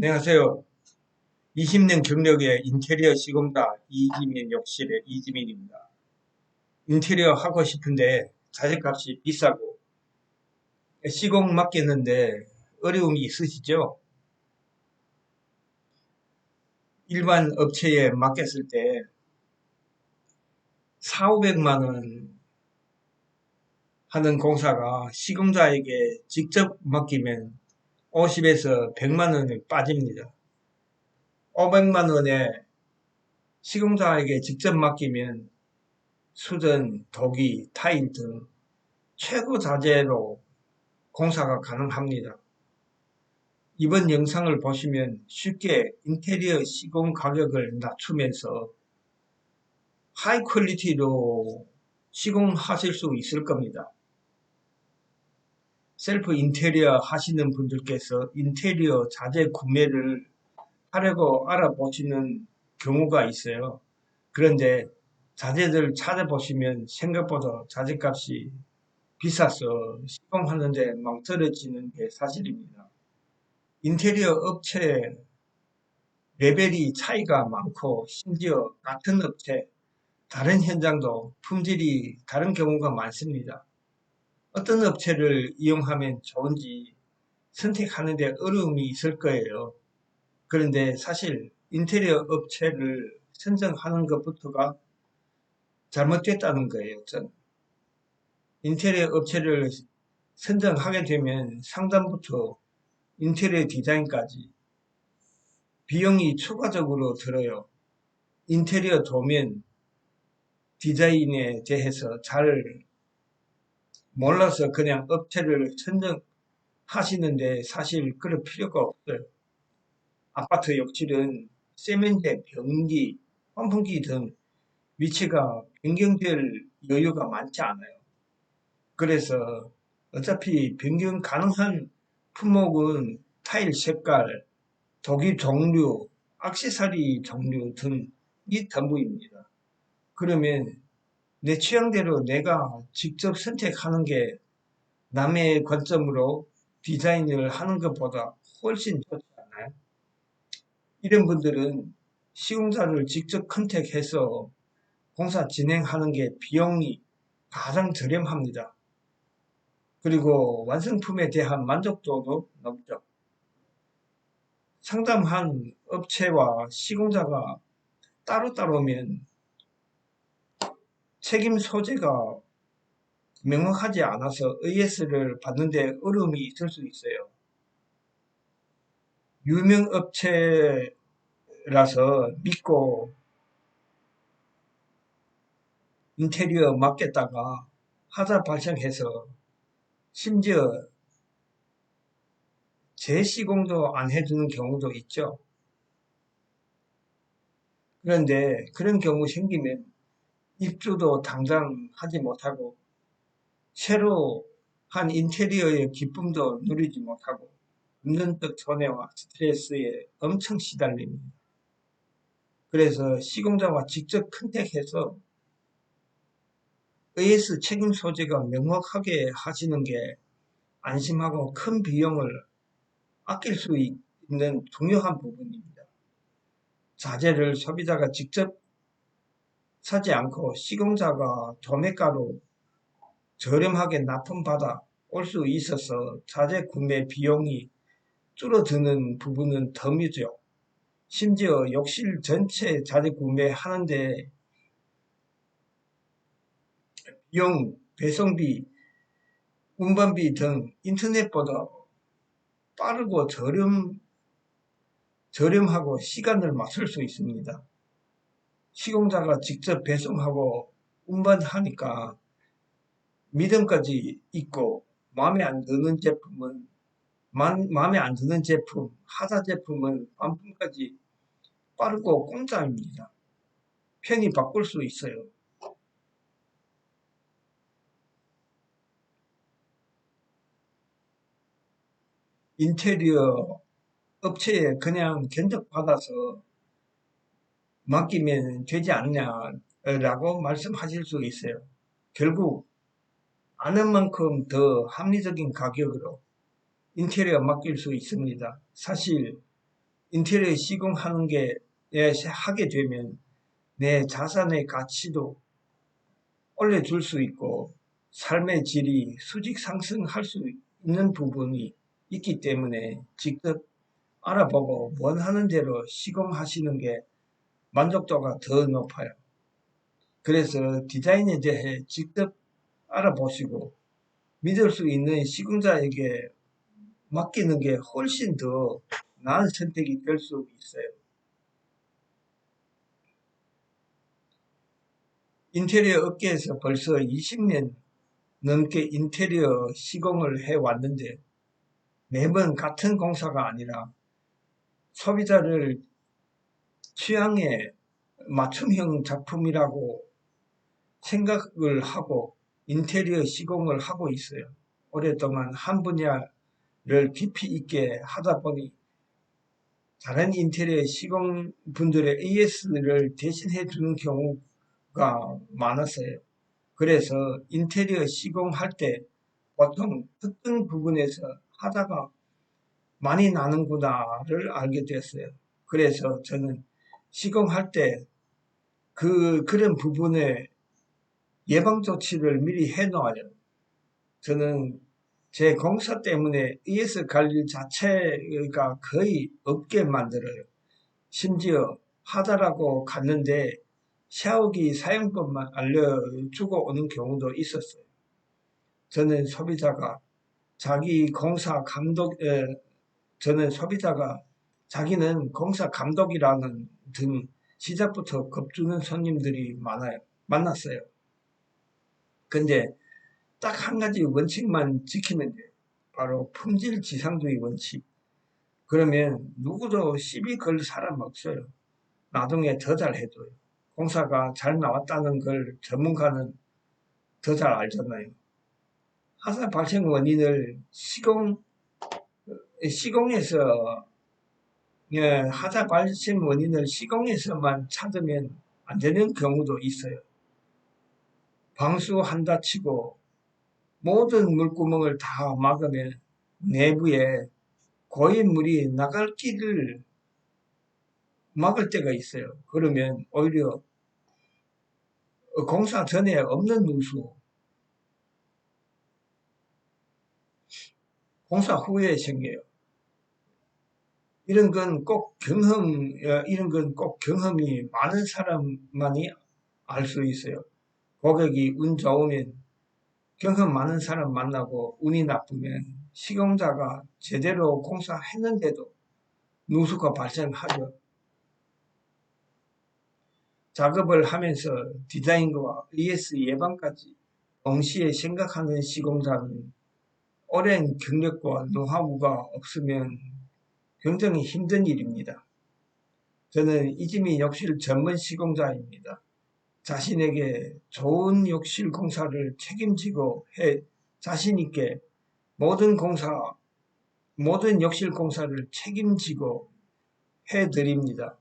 안녕하세요. 20년 경력의 인테리어 시공자 이지민 욕실의 이지민입니다. 인테리어 하고 싶은데 자재값이 비싸고 시공 맡겼는데 어려움이 있으시죠? 일반 업체에 맡겼을 때 4, 500만 원 하는 공사가 시공자에게 직접 맡기면 50에서 100만 원을 빠집니다. 500만 원에 시공자에게 직접 맡기면 수전, 도기, 타일 등 최고 자재로 공사가 가능합니다. 이번 영상을 보시면 쉽게 인테리어 시공 가격을 낮추면서 하이 퀄리티로 시공하실 수 있을 겁니다. 셀프 인테리어 하시는 분들께서 인테리어 자재 구매를 하려고 알아보시는 경우가 있어요. 그런데 자재들 찾아보시면 생각보다 자재값이 비싸서 시공하는데 망설여지는 게 사실입니다. 인테리어 업체 레벨이 차이가 많고 심지어 같은 업체, 다른 현장도 품질이 다른 경우가 많습니다. 어떤 업체를 이용하면 좋은지 선택하는 데 어려움이 있을 거예요. 그런데 사실 인테리어 업체를 선정하는 것부터가 잘못됐다는 거예요. 인테리어 업체를 선정하게 되면 상담부터 인테리어 디자인까지 비용이 추가적으로 들어요. 인테리어 도면 디자인에 대해서 잘 몰라서 그냥 업체를 선정하시는데 사실 그럴 필요가 없어요. 아파트 욕실은 세면대, 변기, 환풍기 등 위치가 변경될 여유가 많지 않아요. 그래서 어차피 변경 가능한 품목은 타일 색깔, 도기 종류, 액세서리 종류 등이 전부입니다. 그러면 내 취향대로 내가 직접 선택하는 게 남의 관점으로 디자인을 하는 것보다 훨씬 좋지 않나요? 이런 분들은 시공사를 직접 컨택해서 공사 진행하는 게 비용이 가장 저렴합니다. 그리고 완성품에 대한 만족도도 높죠. 상담한 업체와 시공자가 따로따로면 책임 소재가 명확하지 않아서 AS를 받는데 어려움이 있을 수 있어요. 유명 업체라서 믿고 인테리어 맡겼다가 하자 발생해서 심지어 재시공도 안 해주는 경우도 있죠. 그런데 그런 경우 생기면 입주도 당장 하지 못하고 새로 한 인테리어의 기쁨도 누리지 못하고 금전적 손해와 스트레스에 엄청 시달립니다. 그래서 시공자와 직접 컨택해서 AS 책임 소재가 명확하게 하시는 게 안심하고 큰 비용을 아낄 수 있는 중요한 부분입니다. 자재를 소비자가 직접 사지 않고 시공자가 도매가로 저렴하게 납품받아 올 수 있어서 자재 구매 비용이 줄어드는 부분은 덤이죠. 심지어 욕실 전체 자재 구매하는데 비용, 배송비, 운반비 등 인터넷보다 빠르고 저렴하고 시간을 맞출 수 있습니다. 시공자가 직접 배송하고 운반하니까 믿음까지 있고 마음에 안 드는 제품, 하자 제품은 반품까지 빠르고 공짜입니다. 편히 바꿀 수 있어요. 인테리어 업체에 그냥 견적받아서 맡기면 되지 않냐라고 말씀하실 수 있어요. 결국 아는 만큼 더 합리적인 가격으로 인테리어 맡길 수 있습니다. 사실 인테리어 시공하는 게 하게 되면 내 자산의 가치도 올려줄 수 있고 삶의 질이 수직 상승할 수 있는 부분이 있기 때문에 직접 알아보고 원하는 대로 시공하시는 게 만족도가 더 높아요. 그래서 디자인에 대해 직접 알아보시고 믿을 수 있는 시공자에게 맡기는 게 훨씬 더 나은 선택이 될 수 있어요. 인테리어 업계에서 벌써 20년 넘게 인테리어 시공을 해왔는데 매번 같은 공사가 아니라 소비자를 취향에 맞춤형 작품이라고 생각을 하고 인테리어 시공을 하고 있어요. 오랫동안 한 분야를 깊이 있게 하다 보니 다른 인테리어 시공 분들의 AS를 대신해 주는 경우가 많았어요. 그래서 인테리어 시공할 때 보통 특정 부분에서 하다가 많이 나는구나를 알게 됐어요. 그래서 저는 시공할 때 그런 부분에 예방 조치를 미리 해 놓아요. 저는 제 공사 때문에 ES 관리 자체가 거의 없게 만들어요. 심지어 하다라고 갔는데 샤워기 사용법만 알려주고 오는 경우도 있었어요. 저는 소비자가 자기 공사 감독, 저는 소비자가 자기는 공사 감독이라는 등 시작부터 겁주는 손님들이 만났어요. 근데 딱 한 가지 원칙만 지키면 돼요. 바로 품질 지상주의 원칙. 그러면 누구도 시비 걸 사람 없어요. 나중에 더 잘해줘요. 공사가 잘 나왔다는 걸 전문가는 더 잘 알잖아요. 화산 발생 원인을 시공에서 화산 발생 원인을 시공에서만 찾으면 안 되는 경우도 있어요. 방수한다 치고 모든 물구멍을 다 막으면 내부에 고인물이 나갈 길을 막을 때가 있어요. 그러면 오히려 공사 전에 없는 누수, 공사 후에 생겨요. 이런 건 꼭 경험이 많은 사람만이 알 수 있어요. 고객이 운 좋으면 경험 많은 사람 만나고 운이 나쁘면 시공자가 제대로 공사했는데도 누수가 발생하죠. 작업을 하면서 디자인과 ES 예방까지 동시에 생각하는 시공자는 오랜 경력과 노하우가 없으면 굉장히 힘든 일입니다. 저는 이지미 욕실 전문 시공자입니다. 자신에게 좋은 욕실 공사를 책임지고 자신 있게 모든 욕실 공사를 책임지고 해드립니다.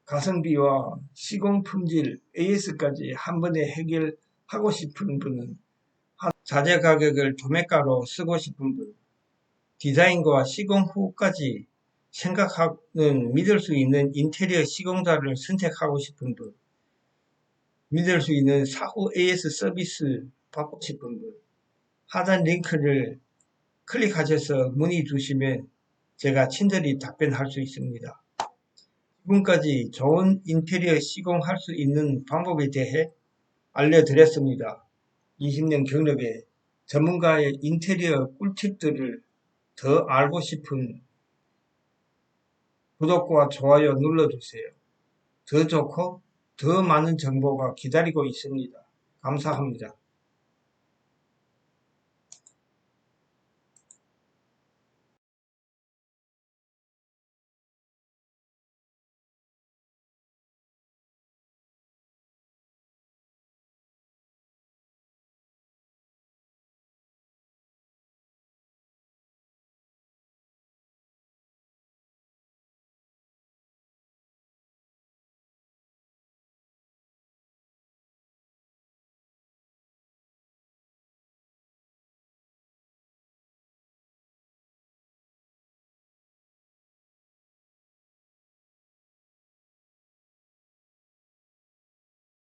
가성비와 시공 품질, AS까지 한 번에 해결하고 싶은 분은 자재 가격을 도매가로 쓰고 싶은 분, 디자인과 시공 후까지 생각하는 믿을 수 있는 인테리어 시공자를 선택하고 싶은 분, 믿을 수 있는 사후 AS 서비스 받고 싶은 분, 하단 링크를 클릭하셔서 문의 주시면 제가 친절히 답변할 수 있습니다. 지금까지 좋은 인테리어 시공할 수 있는 방법에 대해 알려드렸습니다. 20년 경력에 전문가의 인테리어 꿀팁들을 더 알고 싶은 구독과 좋아요 눌러주세요. 더 좋고 더 많은 정보가 기다리고 있습니다. 감사합니다.